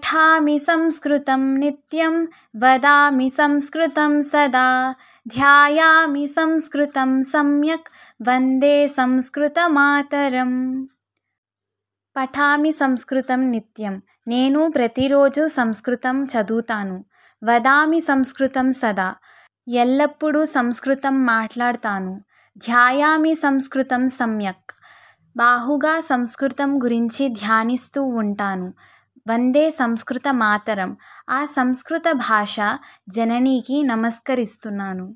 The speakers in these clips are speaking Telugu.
पठामि संस्कृतं नित्यं वदामि संस्कृतं सदा ध्यायामि संस्कृतं सम्यक् वन्दे संस्कृतमातरम् పఠామి సంస్కృతం నిత్యం నేను ప్రతిరోజు సంస్కృతం చదువుతాను. వదామి సంస్కృతం సదా ఎల్లప్పుడూ సంస్కృతం మాట్లాడతాను. ధ్యాయామి సంస్కృతం సమ్యక్ బాహుగా సంస్కృతం గురించి ధ్యానిస్తూ ఉంటాను. వందే సంస్కృత మాతరం ఆ సంస్కృత భాష జననీకి నమస్కరిస్తున్నాను.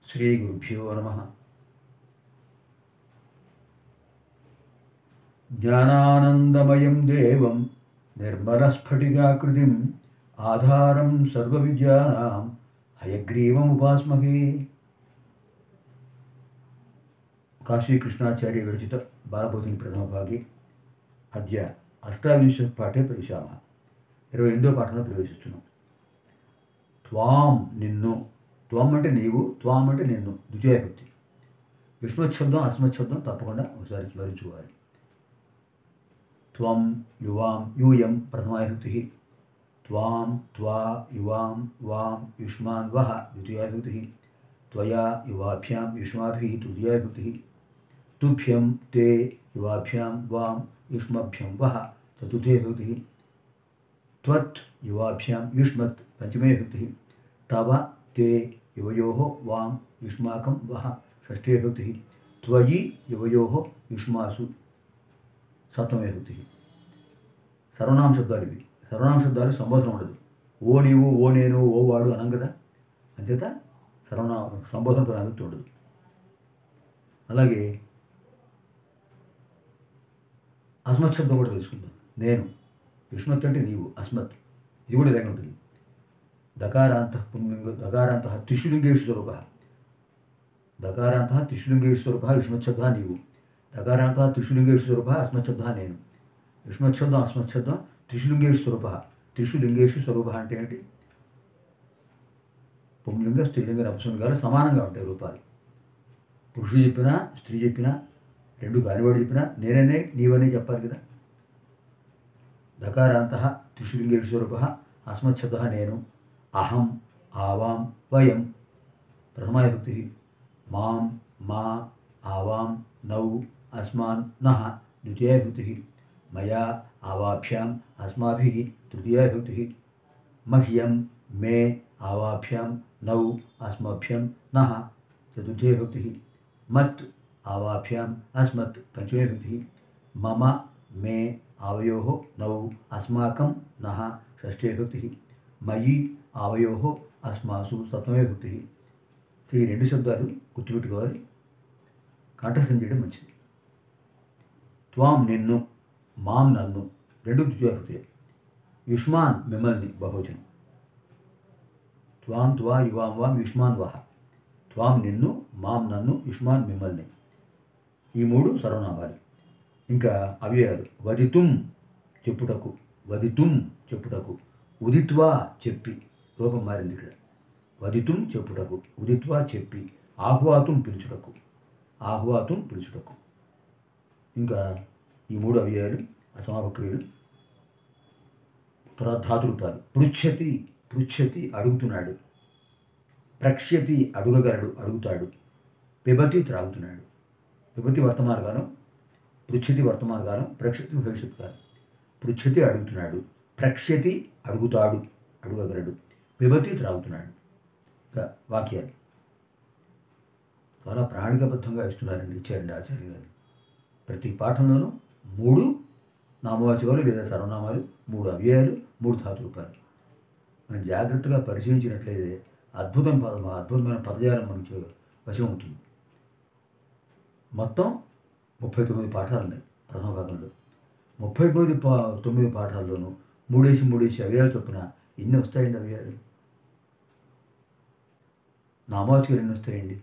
శ్రీ గురుభ్యో నమః. జ్ఞానానందమయం దేవం నిర్మలస్ఫటికాకృతిం ఆధారం సర్వవిద్యానాం హయగ్రీవముపాస్మహే. కాశీకృష్ణాచార్య విరచిత బాలబోధిని ప్రథమ భాగే అద్య అష్టావింశ పాఠే ప్రవేశామः. 28వ పాఠంలో ప్రవేశిస్తున్నాం. త్వాం నిన్ను, త్వం అంటే నీవు, త్వాం అంటే నిన్ను ద్వితీయ విభక్తి. యుష్మశబ్దం అస్మశబ్దం తప్పకుండా ఒకసారి స్మరించుకోవాలి. త్వం యువాం యూయం ప్రథమా విభక్తి. త్వాం త్వా యువాం వాం యుష్మాన్ వహ ద్వితీయ విభక్తి. త్వయా యువాభ్యాం యుష్మాభిః తృతీయ విభక్తి. తుభ్యం తే యువాభ్యాం వాం యుష్మభ్యం వహ చతుర్థే విభక్తి. త్వత్ యువాభ్యాం యుష్మత్ పంచమే విభక్తి. తవ తే యువయోః వాం యుష్మాకం వహ షష్ఠే విభక్తి. త్వయి యువయోః యుష్మాసు సప్తమే విభక్తి. సర్వనామ శబ్దాలు ఇవి. సర్వనామ శబ్దాలు సంబోధన ఉండదు. ఓ నీవు, ఓ నేను, ఓ వాడు అనం కదా, అంచేత సర్వనామ సంబోధన విభక్తి ఉండదు. అలాగే అస్మత్ శబ్దం కూడా తెలుసుకుందాం. నేను, యుష్మత్ అంటే నీవు, అస్మత్ ఇది కూడా ఇలాగే ఉంటుంది. దకారాంతః పుంలింగ దకారాంతః తిష్ఠులింగేషు స్వరూపः. దకారాంతః తిష్ఠులింగేషు స్వరూపः యుష్మచ్చబ్దः నీవు. దకారాంతః తిష్ఠులింగేషు స్వరూపः అస్మచ్చబ్దः నేను. యుష్మచ్చబ్దం అస్మచ్చబ్దం తిష్ఠులింగేషు స్వరూపः. తిష్ఠులింగేషు స్వరూపः అంటే ఏంటి? పుంలింగ స్త్రీలింగ నపుంసకలింగాలు సమానంగా ఉంటాయి రూపాలు. పురుషుడు చెప్పినా స్త్రీ చెప్పినా రెండు గాలివాడు చెప్పినా నేననే నీవనే చెప్పాలి కదా. దకారాంతః తిష్ఠులింగేషు స్వరూపः అస్మచ్చబ్దः నేను. అహం ఆవాం వయం ప్రథమా విభక్తి. మాం మా ఆవాం నౌ అస్మాన్ నః ద్వితీయ విభక్తి. మయా ఆవాభ్యాం అస్మాభిః తృతీయ విభక్తి. మహ్యం మే ఆవాభ్యాం నౌ అస్మభ్యం నః చతుర్థే విభక్తి. మత్ ఆవాభ్యాం అస్మత్ పంచమే విభక్తి. మమ మే ఆవయోః నౌ అస్మాకం నః షష్ఠే విభక్తి. మయి ఆవయోః అస్మాసు సప్తమే విభక్తి. ఈ రెండు శబ్దాలు గుర్తుపెట్టుకోవాలి, కంఠస్థం చేయడం మంచిది. త్వాం నిన్ను, మాం నన్ను రెండు ద్వితీయ విభక్తి. యుష్మాన్ మిమ్మల్ని బహువచనం. త్వాం త్వా యువాం వాం యుష్మాన్ వహ. త్వాం నిన్ను, మాం నన్ను, యుష్మాన్ మిమ్మల్ని. ఈ మూడు సర్వనామాలు. ఇంకా అవ్యయాలు. వదితుం చెప్పుటకు, వదితుం చెప్పుటకు. ఉదిత్వా చెప్పి, రూపం మారింది ఇక్కడ. వదితుం చెప్పుటకు, ఉదిత్వా చెప్పి. ఆహ్వాతుం పిలుచుటకు, ఆహ్వాతుం పిలుచుటకు. ఇంకా ఈ మూడు అవ్యయాలు అసమాపక్రియలు. తర్వాత ధాతురూపాలు. పృచ్ఛతి, పృచ్ఛతి అడుగుతున్నాడు. ప్రక్ష్యతి అడుగగలడు, అడుగుతాడు. పిబతి త్రాగుతున్నాడు. పిబతి వర్తమానకాలం, పృచ్ఛతి వర్తమానకాలం, ప్రక్ష్యతి భవిష్యత్ కాలం. పృచ్ఛతి అడుగుతున్నాడు, ప్రక్ష్యతి అడుగుతాడు, అడుగగలడు, పిబతి త్రాగుతున్నాడు. వాక్యాలు చాలా ప్రాణికబద్ధంగా ఇచ్చారండి ఆచార్య గారు. ప్రతి పాఠంలోనూ 3 నామవాచకాలు లేదా సర్వనామాలు, 3 అవ్యయాలు, 3 ధాతురూపాలు. మనం జాగ్రత్తగా పరిశీలించినట్లయితే అద్భుతమైన పదజాలం మనకు వశం అవుతుంది. మొత్తం 39 పాఠాలు ఉన్నాయి ప్రథమ భాగంలో. 39 పాఠాల్లోనూ 3 అవ్యయాలు చొప్పున ఎన్ని వస్తాయండి అవ్యయాలు? నామవాచకాలు ఎన్ని వస్తాయండి?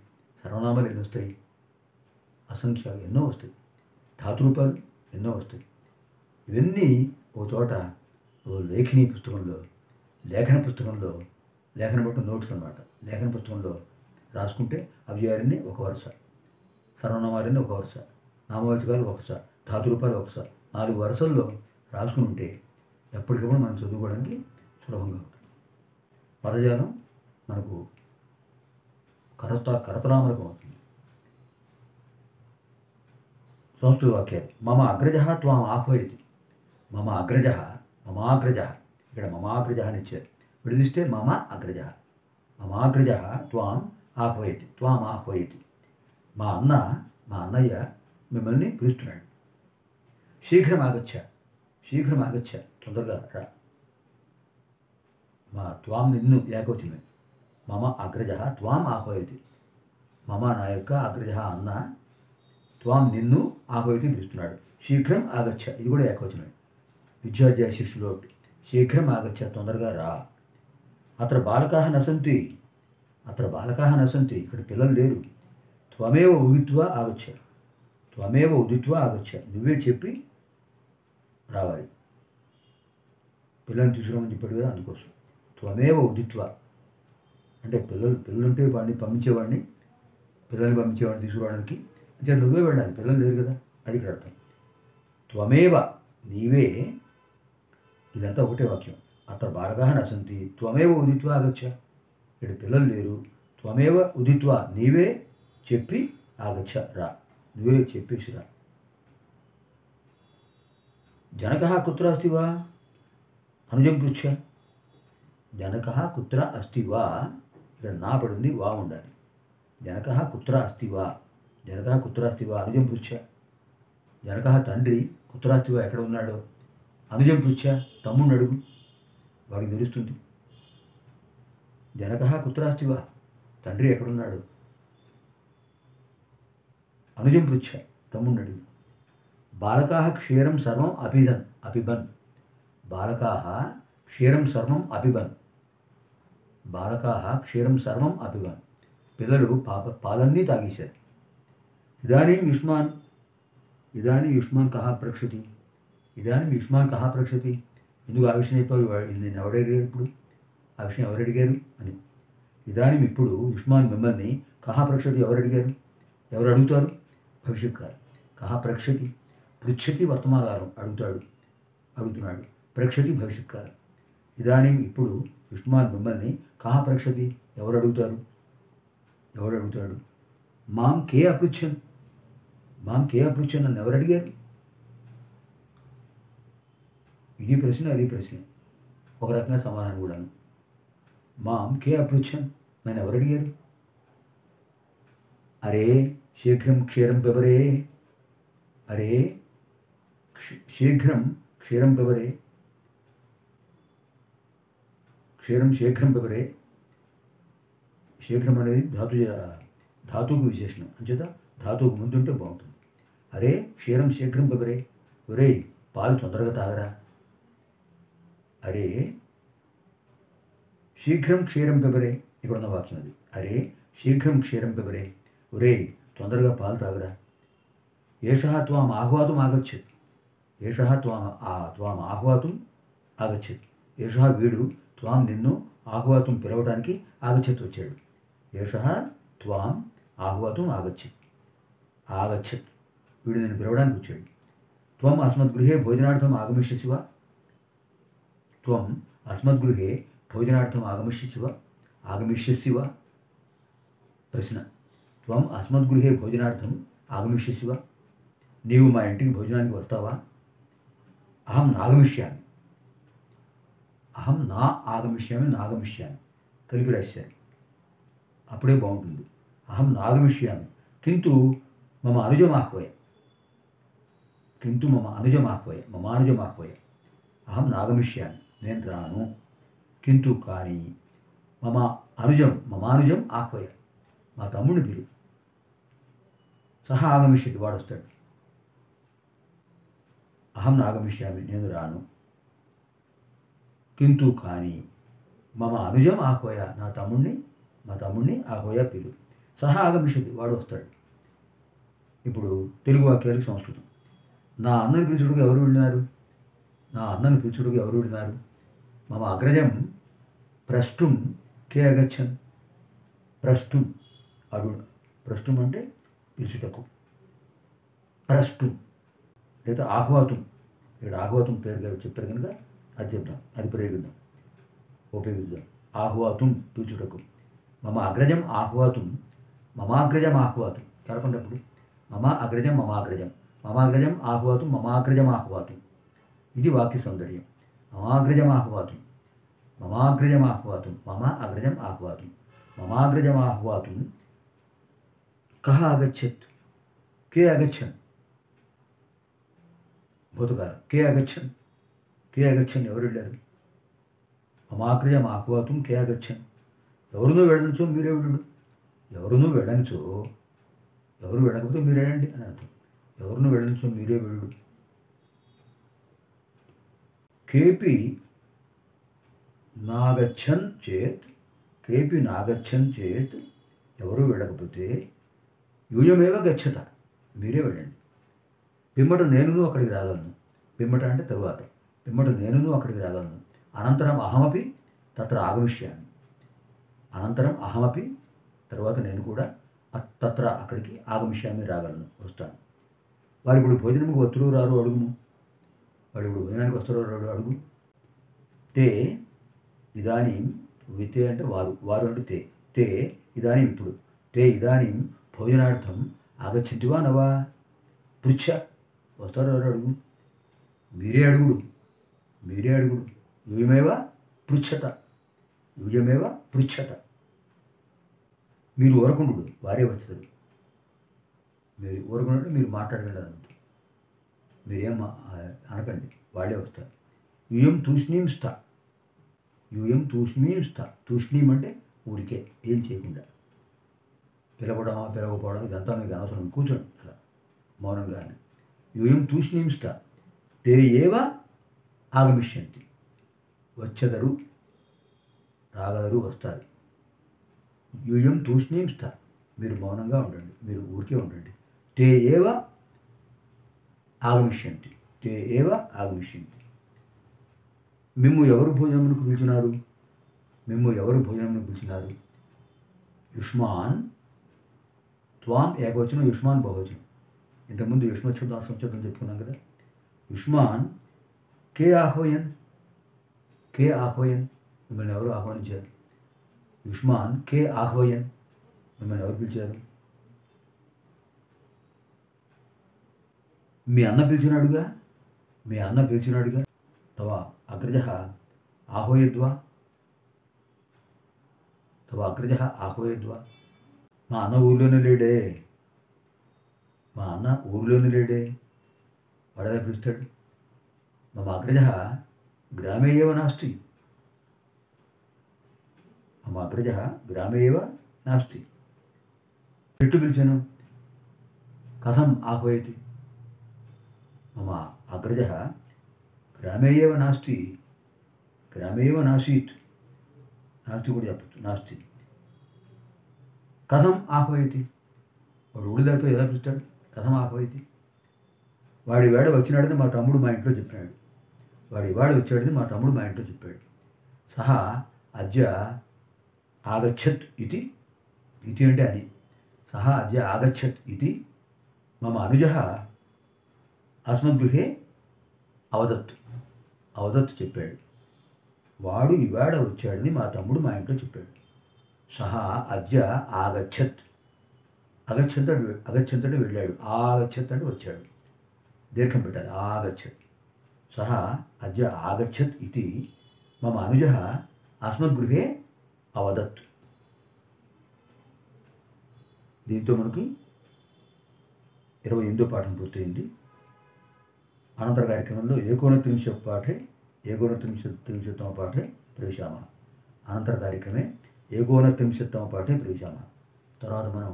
సర్వనామాలు ఎన్ని వస్తాయి? అసంఖ్యాలు ఎన్నో వస్తాయి. ధాతురూపాలు ఎన్నో వస్తాయి. ఇవన్నీ ఒక చోట లేఖన పుస్తకంలో లేఖన పట్టు నోట్స్ అన్నమాట. లేఖన పుస్తకంలో రాసుకుంటే అవ్యయాలన్నీ ఒక వరుస, సర్వనామాలన్నీ ఒక వరుస, నామవాచకాలు ఒక వరుస, ధాతురూపాలు ఒక వరుస, 4 వరుసల్లో రాసుకుని ఉంటే ఎప్పటికప్పుడు మనం చదువుకోవడానికి సులభంగా ఉంటుంది. పదజాలం మనకు కరతలామలకం అవుతుంది. సంస్కృత వాక్యాలు. మమ అగ్రజ త్వాం ఆహ్వయతి. మమాగ్రజ ఇక్కడ మమాగ్రజ అని ఇచ్చారు. విడదీస్తే మమాగ్రజ త్వాం ఆహ్వయతి. మా అన్నయ్య మిమ్మల్ని పిలుస్తున్నాడు. శీఘ్రం ఆగచ్చ, తొందరగా రా. మా త్వాం నిన్ను ఏకవచనమే. మమ అగ్రజ త్వాం ఆహ్వయతి. మమ నా యొక్క అగ్రజ అన్న, త్వాం నిన్ను ఆహ్వయతి పిలుస్తున్నాడు. శీఘ్రం ఆగచ్చ, ఇది కూడా ఏకవచనమే. విద్యాధ్యాయ శిష్యులో శీఘ్రం ఆగచ్చ, తొందరగా రా. అత్ర బాలకాః నసంతి. ఇక్కడ పిల్లలు లేరు. త్వమేవ ఉదిత్వా ఆగచ్చ, నువ్వే చెప్పి రావాలి. పిల్లల్ని తీసుకురామని చెప్పాడు కదా, అందుకోసం. త్వమేవ ఉదిత్వా అంటే పిల్లలుంటే వాడిని పిల్లల్ని పంపించేవాడిని తీసుకురావడానికి అంటే నువ్వే వెళ్ళాలి, పిల్లలు లేరు కదా, అది ఇక్కడ అర్థం. త్వమేవ నీవే, ఇదంతా ఒకటే వాక్యం. అత్ర బాలకాః నసంతి త్వమేవ ఉదిత్వా ఆగచ్చ, ఇక్కడ పిల్లలు లేరు. త్వమేవ ఉదిత్వా నీవే చెప్పి ఆగచ్చ రా, నువ్వే చెప్పేసి రా. జనకః కుత్ర అస్తి వా అనుజం పృచ్ఛ. జనకః కుత్ర అస్తి వా, ఇక్కడ నా పడింది, వా ఉండాలి. జనకః కుత్ర అస్తి వా అనుజం పృచ్ఛ. జనకః తండ్రి కుత్ర అస్తి వా ఎక్కడ ఉన్నాడో, అనుజం పృచ్ఛ తమ్ముడిని అడుగు, వాడికి తెలుస్తుంది. జనకః కుత్ర అస్తి వా, తండ్రి ఎక్కడున్నాడు, అనుజం పృచ్ఛ తమ్ముడిని అడుగు. బాలకాః క్షీరం సర్వం అపిబన్. బాలకాః క్షీరం సర్వం అపిబన్. పిల్లలు పాలన్నీ తాగేశారు. ఇదానీం యుష్మాన్ కహ ప్రక్షతి. ఎందుకు ఆ విషయం చెప్పావు, నేను ఎవడడిగారు ఇప్పుడు, ఆ విషయం ఎవరు అడిగారు అని. ఇదానీం ఇప్పుడు యుష్మాన్ మిమ్మల్ని కహ ప్రక్షతి ఎవరు అడిగారు, ఎవరు అడుగుతారు, భవిష్యత్ కాలం. కహ ప్రక్షతి, పృచ్ఛతి వర్తమానకాలం అడుగుతున్నాడు, ప్రక్షతి భవిష్యత్ కాలం. ఇదానీం ఇప్పుడు యుష్మాన్ మిమ్మల్ని కహ ప్రక్షతి ఎవరు అడుగుతాడు. మాం కే అపృచ్ఛన్ నన్ను ఎవరు అడిగారు. ఇది ప్రశ్న, అది ప్రశ్న, ఒక రకంగా సమాధానం కూడాను. మాం కే అపృచ్ఛన్, నన్ను ఎవరు అడిగారు. అరే శీఘ్రం క్షీరం పిబరే. శీఘ్రం పిబరే. శీఘ్రం అనేది ధాతువుకు విశేషణం, అంచేత ధాతువుకు ముందుంటే బాగుంటుంది. అరే శీఘ్రం పిబరే, ఒరే పాలు తొందరగా తాగరా. అరే శీఘ్రం క్షీరం పిబరే, ఇక్కడ ఉన్న వాక్యం అది. అరే శీఘ్రం క్షీరం పిబరే, ఒరే తొందరగా పాలు తాగరా. ఏషః త్వాం ఆహ్వాతుం ఆగచ్చత్. ఏషః వీడు త్వాం నిన్ను ఆహ్వాతుం పిలవడానికి ఆగచ్చత్ వచ్చాడు. ఏషః త్వాం ఆహ్వాతుం ఆగచ్చత్, వీడు నిన్ను పిలవడానికి వచ్చాడు. త్వం అస్మద్గృహే భోజనార్థం ఆగమిష్యసి వా. ప్రశ్న. త్వం అస్మద్గృహే భోజనార్థం ఆగమిష్యసి వా, నీవు మా ఇంటికి భోజనానికి వస్తావా. అహం నా ఆగమిష్యామి కలిపి రాశారు, అప్పుడే బాగుంటుంది. అహం నాగమిష్యామి కింటు మమ అనుజం ఆహ్వయ. అహం నాగమిష్యామి, నేను రాను. కింటు కానీ మమానుజం ఆహ్వయ, మా తమ్ముడిని పిలు. సహా ఆగమిష్యతి, వాడు వస్తాడు. అహం నాగమిష్యామి, నేను రాను. కింటు కానీ మమ అనుజం ఆహ్వయ, మా తమ్ముడిని ఆహ్వయ పిలు. సహా ఆగమిష్యతి, వాడు వస్తాడు. ఇప్పుడు తెలుగు వాక్యాలకు సంస్కృతం. నా అన్నను పిలుచుడుకు ఎవరు వెళ్ళినారు. మమ అగ్రజం ప్రష్టుం కే అగచ్చన్. అడు ప్రష్టుం అంటే పిలుచుటకు, ప్రష్టుం లేదా ఆహ్వాతం. ఇక్కడ ఆహ్వాతం పేరు గారు చెప్పారు కనుక అది చెప్దాం, అది ఉపయోగిద్దాం. ఆహ్వాతం పిలుచుటకు. మమ అగ్రజం ఆహ్వాతం, మమాగ్రజం ఆహ్వాతం. కలపంటప్పుడు మమ అగ్రజం మమాగ్రజం, మమాగ్రజం ఆహ్వాతం, మమాగ్రజం ఆహ్వాతం. ఇది వాక్య సౌందర్యం. మమాగ్రజం ఆహ్వాతం, మమాగ్రజం ఆహ్వాతం, మమ అగ్రజం ఆహ్వాతం, మమాగ్రజం ఆహ్వాతం. కహ అగచ్చత్, కే అగచ్చన్. భూతకాలం కే అగచ్చన్, కే అగచ్చన్ ఎవరు వెళ్ళారు? మమాగ్రజం ఆహ్వాతం కే అగచ్చన్. ఎవరునూ వెళ్ళనిచో మీరే వెళ్ళడు. ఎవరునూ వెళ్ళనిచో, ఎవరు వెళ్ళకపోతే మీరే వెళ్ళండి అని అర్థం. ఎవరునూ వెళ్ళనిచో మీరే వెళ్ళడు. కేపి నాగచ్చన్ చేత్, కేపి నాగచ్చన్ చేత్, ఎవరు వెళ్ళకపోతే యూయమేవ గచ్చత, మీరే వెళ్ళండి. పిమ్మట నేనును అక్కడికి రాగలను. పిమ్మట అంటే తరువాత, పిమ్మట నేనును అక్కడికి రాగలను. అనంతరం అహమపి తత్ర ఆగమిష్యామి. అనంతరం అహమపి, తర్వాత నేను కూడా తత్ర అక్కడికి ఆగమిష్యామి, రాగలను, వస్తాను. వారు ఇప్పుడు భోజనంకి వస్తురు రారు అడుగుము. వాడు ఇప్పుడు భోజనానికి వస్తారో రాడు అడుగు. తే ఇదానీం, వితే అంటే వారు, వారు అంటే తే, తే ఇదానీం ఇప్పుడు, తే ఇదానీం భోజనార్థం ఆగచ్చంతివా నవా, పృచ్ఛ. వస్తారో రారు అడుగు. మీరే అడుగుడు, మీరే అడుగుడు. యూయమేవ పృచ్ఛత, యూయమేవ పృచ్ఛత. మీరు ఊరకుండు, వారే వచ్చారు. మీరు ఊరకుంటే మీరు మాట్లాడగలరు అంతే. మీరేం అనకండి, వాళ్ళే వస్తారు. యూయం తూష్ణీం స్థ, యూయం తూష్ణీం స్థ. తూష్ణీం అంటే ఊరికే ఏం చేయకుండా, పిలవడమా పిలవకపోవడం ఇదంతా మీకు అనవసరం, కూర్చోండి అలా మౌనంగానే. యూయం తూష్ణీం స్థ, తే ఏవ ఆగమిష్యంతి. వచ్చెదరు, రాగలరు, వస్తారు. యూయం తూష్ణీం స్థ, మీరు మౌనంగా ఉండండి, మీరు ఊరికే ఉండండి. తే ఏవ ఆగమిష్యంతి, తే ఏవ ఆగమిష్యంతి. మిమ్ము ఎవరు భోజనమునకు పిలిచినారు? మిమ్ము ఎవరు భోజనమునకు పిలిచినారు? యుష్మాన్, త్వాం ఏకవచనం, యుష్మాన్ బహువచనం. ఇంతకుముందు యుష్మచ్చబ్దం అసంచబ్దం చెప్పుకున్నాం కదా. యుష్మాన్ కే ఆహ్వయన్, కే ఆహ్వయన్, మిమ్మల్ని ఎవరు ఆహ్వానించారు? యుష్మాన్ కే ఆహ్వయన్, మిమ్మల్ని ఎవరు పిలిచారు? మీ అన్న పిలిచినాడుగా, మీ అన్న పిలిచినాడుగా. తవ అగ్రజ ఆహ్వయద్వా, తవ అగ్రజ ఆహ్వయద్వా. మా అన్న ఊర్లోనే లేడే, మా అన్న ఊర్లోనే లేడే, వాడేలా పిలుస్తాడు? మమ అగ్రజ గ్రామే ఏవ నాస్తి, మమ అగ్రజ గ్రామే ఏవ నాస్తి. ఎట్టు పిలిచాను? కథం ఆహ్వయతి? మమ అగ్రజ గ్రామే ఏవ నాస్తి, గ్రామే ఏవ నాసీత్. నాస్తి కూడా చెప్పచ్చు, నాస్తి. కథం ఆహ్వయతి, వాడు ఊళ్ళతో ఎలా పిలుస్తాడు? కథం ఆహ్వయతి. వాడి వేడ వచ్చినాడని మా తమ్ముడు మా ఇంట్లో చెప్పినాడు, వాడి వాడు వచ్చాడని మా తమ్ముడు మా ఇంట్లో చెప్పాడు. సహా అద్య ఆగచ్చత్ ఇది, ఇది అంటే అని. సహా అద్య ఆగచ్చత్ ఇది మమ అనుజ అస్మద్గృహే అవదత్, అవదత్ చెప్పాడు. వాడు ఇవాడ వచ్చాడని మా తమ్ముడు మా ఇంట్లో చెప్పాడు. సహా అద్య ఆగచ్చత్, అగచ్చత్ అగచ్చత్ అంటే వెళ్ళాడు, ఆగచ్చత్ అంటే వచ్చాడు, దీర్ఘం పెట్టాలి, ఆగచ్చత్. సహా అద్య ఆగచ్చత్ ఇది మమ అనుజ అస్మద్గృహే అవదత్. దీంతో మనకి 28వ పాఠం పూర్తయింది. అనంతర కార్యక్రమంలో ఏకోనత్రింశ పాఠే, ఏకోనత్రింశత్తమ పాఠే ప్రవేశామः. అనంతర కార్యక్రమే ఏకోనత్రింశత్తమ పాఠే ప్రవేశామः. తర్వాత మనం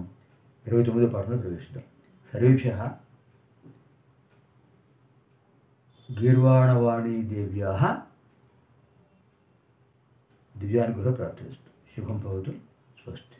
29వ పాఠంలో ప్రవేశిద్దాం. సర్వేభ్యः గీర్వాణవాణీదేవ్యాः దివ్యానుగ్రహ ప్రాప్తిరస్తు. శుభం భవతు. స్వస్తి.